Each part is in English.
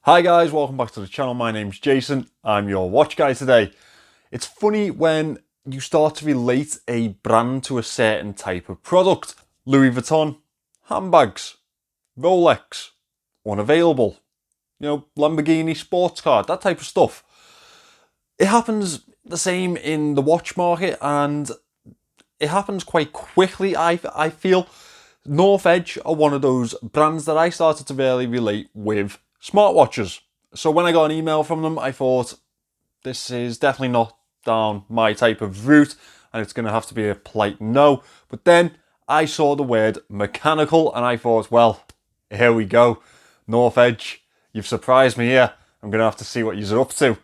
Hi guys, welcome back to the channel. My name's Jason. I'm your watch guy today. It's funny when you start to relate a brand to a certain type of product. Louis Vuitton, handbags, Rolex, unavailable. Lamborghini sports car, that type of stuff. It happens the same in the watch market, and it happens quite quickly, I feel. North Edge are one of those brands that I started to really relate with smartwatches. So when I got an email from them, I thought, this is definitely not down my type of route, and it's going to have to be a polite no. But then I saw the word mechanical, and I thought, well, here we go. North Edge, you've surprised me here. I'm going to have to see what you're up to.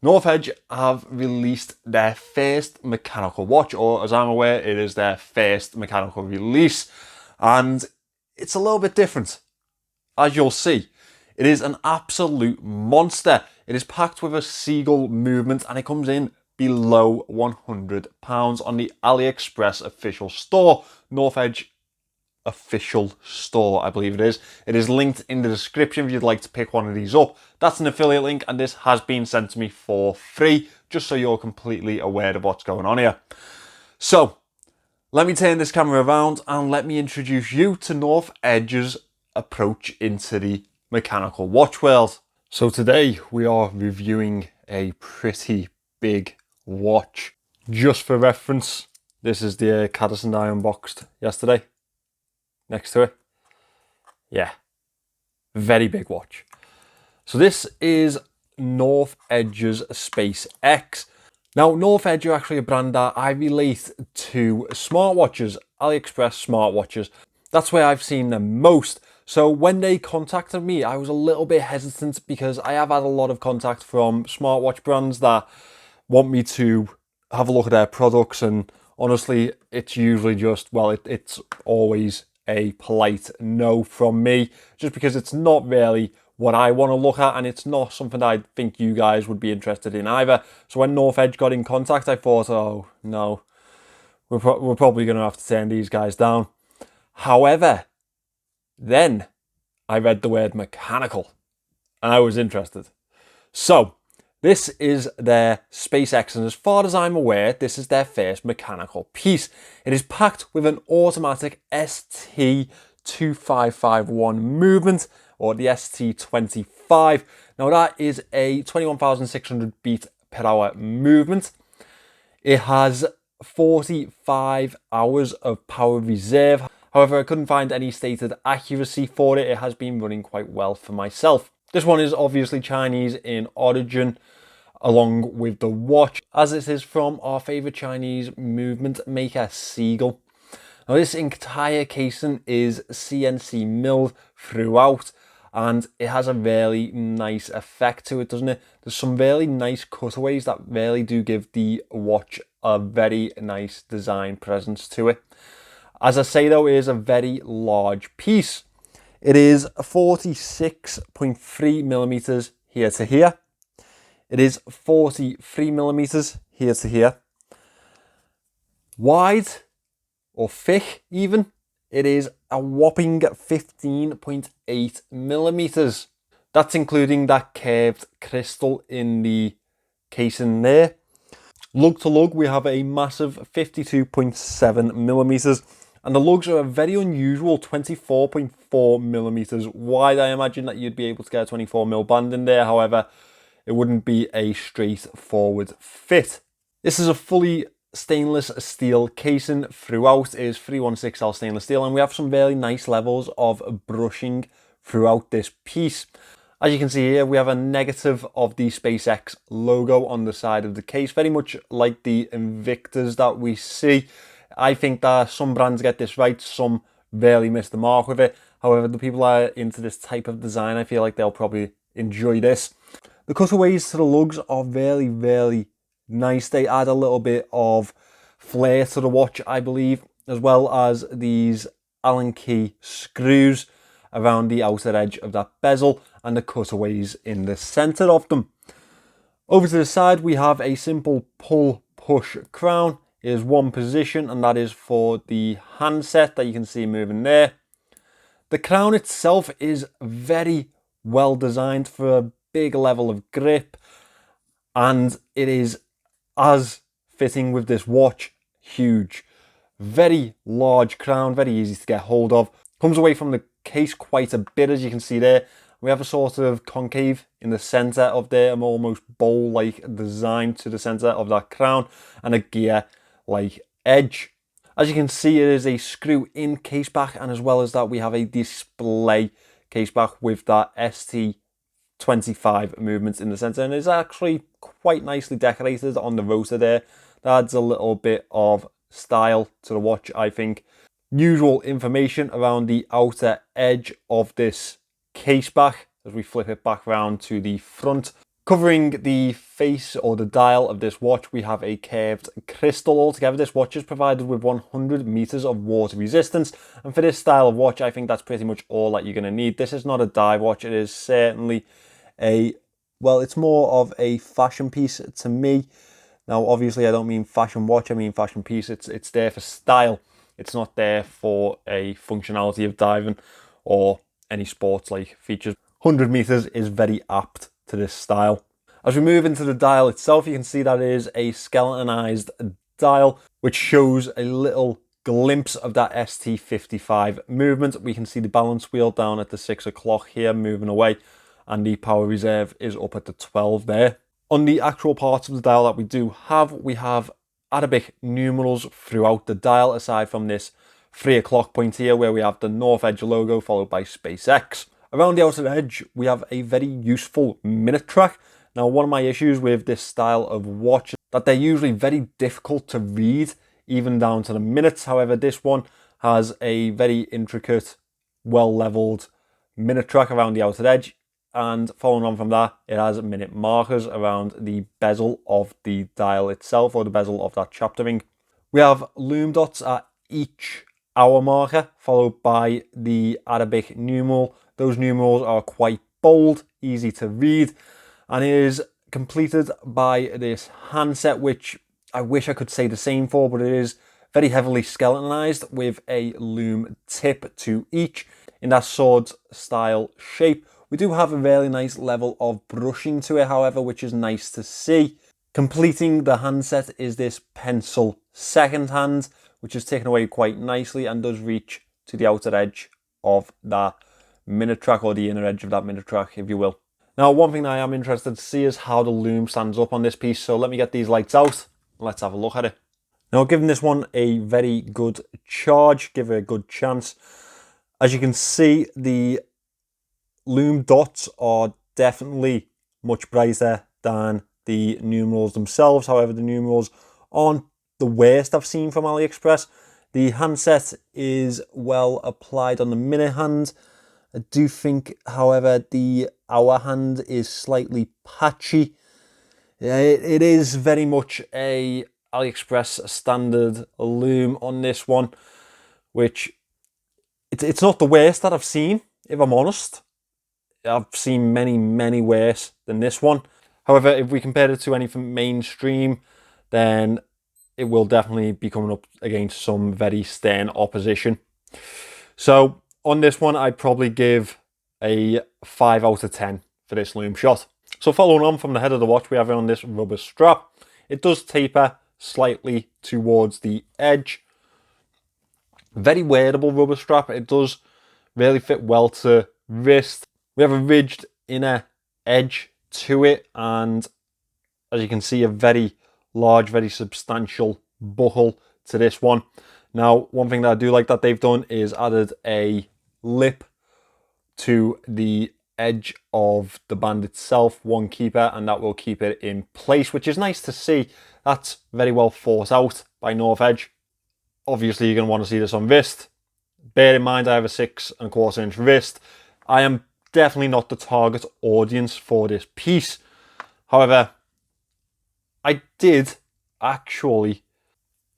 North Edge have released their first mechanical watch, or as I'm aware, it is their first mechanical release. And it's a little bit different, as you'll see. It is an absolute monster. It is packed with a seagull movement, and it comes in below £100 on the Aliexpress official store. North Edge official store, I believe it is. It is linked in the description if you'd like to pick one of these up. That's an affiliate link, and this has been sent to me for free, just so you're completely aware of what's going on here. So, let me turn this camera around and let me introduce you to North Edge's approach into the mechanical watch world. So today we are reviewing a pretty big watch. Just for reference, this is the Cadison I unboxed yesterday. Next to it. Yeah, very big watch. So this is North Edge's Space X. Now, North Edge are actually a brand that I relate to smartwatches, AliExpress smartwatches. That's where I've seen them most. So when they contacted me, I was a little bit hesitant because I have had a lot of contact from smartwatch brands that want me to have a look at their products, and honestly, it's usually just, well, it's always a polite no from me, just because it's not really what I want to look at, and it's not something that I think you guys would be interested in either. So when North Edge got in contact, I thought, oh no, we're probably going to have to turn these guys down. However, then I read the word mechanical, and I was interested. So this is their Space X, and as far as I'm aware, this is their first mechanical piece. It is packed with an automatic ST2551 movement, or the ST25. Now that is a 21,600 beat per hour movement. It has 45 hours of power reserve. However, I couldn't find any stated accuracy for it. It has been running quite well for myself. This one is obviously Chinese in origin, along with the watch, as it is from our favourite Chinese movement maker, Seagull. Now this entire casing is CNC milled throughout, and it has a really nice effect to it, doesn't it? There's some really nice cutaways that really do give the watch a very nice design presence to it. As I say though, it is a very large piece. It is 46.3 millimeters here to here. It is 43 millimeters here to here. Wide, or thick even, it is a whopping 15.8 millimeters. That's including that curved crystal in the casing there. Lug to lug, we have a massive 52.7 millimeters. And the lugs are a very unusual 24.4 millimeters wide. I imagine that you'd be able to get a 24mm band in there. However, it wouldn't be a straightforward fit. This is a fully stainless steel casing throughout. It is 316L stainless steel, and we have some very nice levels of brushing throughout this piece. As you can see here, we have a negative of the SpaceX logo on the side of the case, very much like the Invictus that we see. I think that some brands get this right, some really miss the mark with it. However, the people that are into this type of design, I feel like they'll probably enjoy this. The cutaways to the lugs are very, very nice. They add a little bit of flair to the watch, I believe, as well as these Allen key screws around the outer edge of that bezel and the cutaways in the center of them. Over to the side, we have a simple pull-push crown. It is one position, and that is for the handset that you can see moving there. The crown itself is very well designed for a big level of grip, and it is, as fitting with this watch, huge. Very large crown, very easy to get hold of. Comes away from the case quite a bit, as you can see there. We have a sort of concave in the center of there, an almost bowl-like design to the center of that crown, and a gear-like edge. As you can see, it is a screw-in case back, and as well as that, we have a display case back with that ST25 movements in the center, and it's actually quite nicely decorated on the rotor there. That adds a little bit of style to the watch, I think. Usual information around the outer edge of this case back as we flip it back around to the front. Covering the face or the dial of this watch, we have a curved crystal altogether. This watch is provided with 100 meters of water resistance, and for this style of watch, I think that's pretty much all that you're going to need. This is not a dive watch. It is certainly well, it's more of a fashion piece to me. Now, obviously, I don't mean fashion watch, I mean fashion piece. It's there for style. It's not there for a functionality of diving or any sports-like features. 100 meters is very apt to this style. As we move into the dial itself, you can see that it is a skeletonized dial, which shows a little glimpse of that ST55 movement. We can see the balance wheel down at the 6 o'clock here, moving away, and the power reserve is up at the 12 there. On the actual parts of the dial that we have Arabic numerals throughout the dial, aside from this 3 o'clock point here where we have the North Edge logo followed by SpaceX. Around the outer edge, we have a very useful minute track. Now, one of my issues with this style of watch is that they're usually very difficult to read, even down to the minutes. However, this one has a very intricate, well-leveled minute track around the outer edge. And following on from that, it has minute markers around the bezel of the dial itself, or the bezel of that chapter ring. We have lume dots at each hour marker, followed by the Arabic numeral. Those numerals are quite bold, easy to read, and it is completed by this handset, which I wish I could say the same for, but it is very heavily skeletonized with a lume tip to each in that sword style shape. We do have a really nice level of brushing to it, however, which is nice to see. Completing the handset is this pencil second hand, which is taken away quite nicely and does reach to the outer edge of that minute track, or the inner edge of that minute track, if you will. Now, one thing that I am interested to see is how the lume stands up on this piece, so let me get these lights out and let's have a look at it. Now, giving this one a very good charge, give it a good chance. As you can see, the lume dots are definitely much brighter than the numerals themselves. However, the numerals aren't the worst I've seen from AliExpress. The handset is well applied on the minute hand. I do think, however, the hour hand is slightly patchy. It is very much a AliExpress standard lume on this one, which it's not the worst that I've seen, if I'm honest. I've seen many worse than this one. However, if we compare it to anything mainstream, then it will definitely be coming up against some very stern opposition. So on this one, I'd probably give a 5 out of 10 for this lume shot. So following on from the head of the watch, we have it on this rubber strap. It does taper slightly towards the edge. Very wearable rubber strap. It does really fit well to wrist. We have a ridged inner edge to it, and as you can see, a very large, very substantial buckle to this one. Now, one thing that I do like that they've done is added a lip to the edge of the band itself, one keeper, and that will keep it in place, which is nice to see. That's very well thought out by North Edge. Obviously, you're going to want to see this on wrist. Bear in mind, I have a 6 1/4 inch wrist. I am definitely not the target audience for this piece. However, I did actually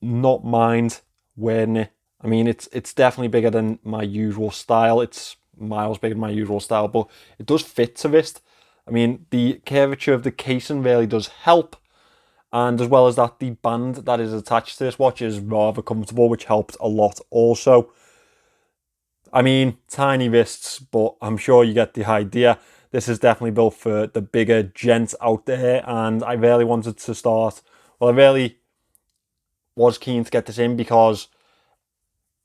not mind wearing it. I mean, it's definitely bigger than my usual style. It's miles bigger than my usual style, but it does fit to wrist. I mean, the curvature of the casing really does help. And as well as that, the band that is attached to this watch is rather comfortable, which helped a lot also. I mean, tiny wrists, but I'm sure you get the idea. This is definitely built for the bigger gents out there, and I really wanted to start, well, I really was keen to get this in because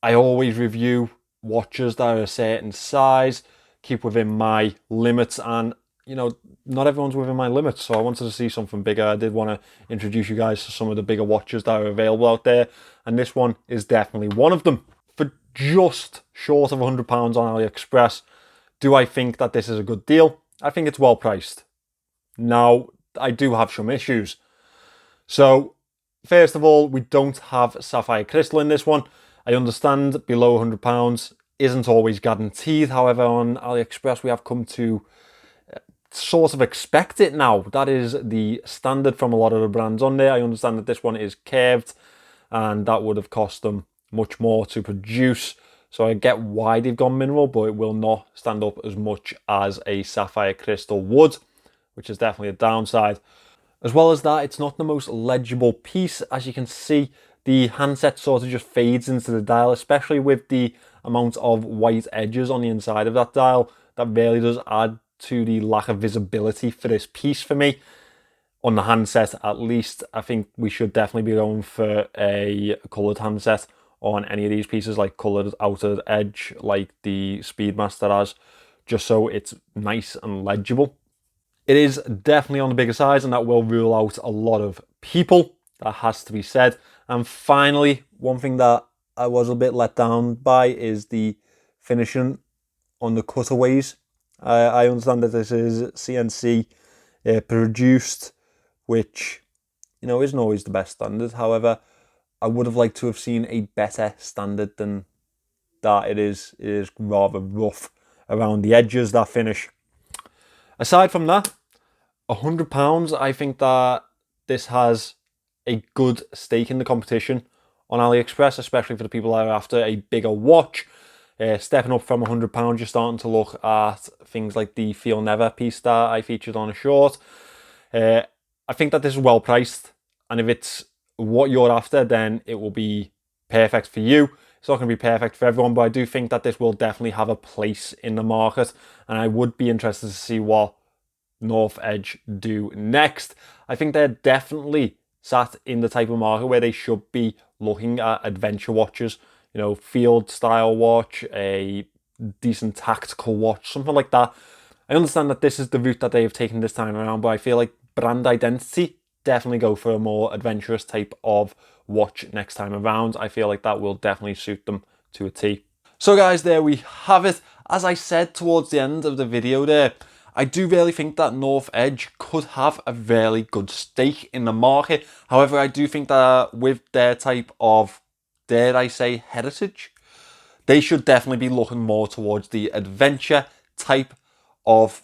I always review watches that are a certain size, keep within my limits, and you know, not everyone's within my limits, so I wanted to see something bigger. I did want to introduce you guys to some of the bigger watches that are available out there, and this one is definitely one of them. For just short of £100 on Aliexpress, do I think that this is a good deal? I think it's well priced. Now, I do have some issues. So, first of all, we don't have sapphire crystal in this one. I understand below £100 isn't always guaranteed. However, on Aliexpress, we have come to sort of expect it now. That is the standard from a lot of the brands on there. I understand that this one is curved and that would have cost them much more to produce. So I get why they've gone mineral, but it will not stand up as much as a sapphire crystal would, which is definitely a downside. As well as that, it's not the most legible piece. As you can see, the handset sort of just fades into the dial, especially with the amount of white edges on the inside of that dial. That really does add to the lack of visibility for this piece for me. On the handset, at least, I think we should definitely be going for a coloured handset on any of these pieces, like coloured outer edge, like the Speedmaster has, just so it's nice and legible. It is definitely on the bigger size, and that will rule out a lot of people. That has to be said. And finally, one thing that I was a bit let down by is the finishing on the cutaways. I understand that this is CNC produced, which, you know, isn't always the best standard. However, I would have liked to have seen a better standard than that. It is rather rough around the edges, that finish. Aside from that, £100, I think that this has a good stake in the competition on AliExpress, especially for the people that are after a bigger watch. Stepping up from £100, you're starting to look at things like the Feel Never piece that I featured on a short. I think that this is well priced, and if it's what you're after, then it will be perfect for you. It's not going to be perfect for everyone, but I do think that this will definitely have a place in the market, and I would be interested to see what North Edge do next. I think they're definitely sat in the type of market where they should be looking at adventure watches, you know, field style watch, a decent tactical watch, something like that. I understand that this is the route that they have taken this time around, but I feel like brand identity, definitely go for a more adventurous type of watch next time around. I feel like that will definitely suit them to a T. So guys, there we have it. As I said towards the end of the video there, I do really think that North Edge could have a very good stake in the market. However, I do think that with their type of, dare I say, heritage, they should definitely be looking more towards the adventure type of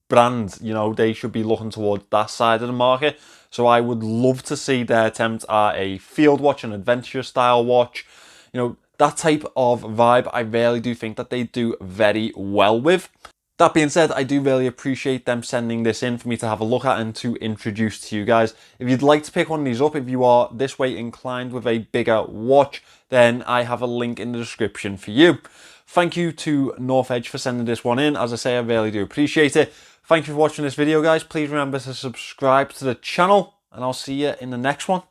brand. You know, they should be looking towards that side of the market. So I would love to see their attempt at a field watch, an adventure style watch. You know, that type of vibe, I really do think that they do very well with. That being said, I do really appreciate them sending this in for me to have a look at and to introduce to you guys. If you'd like to pick one of these up, if you are this way inclined with a bigger watch, then I have a link in the description for you. Thank you to North Edge for sending this one in. As I say, I really do appreciate it. Thank you for watching this video, guys. Please remember to subscribe to the channel, and I'll see you in the next one.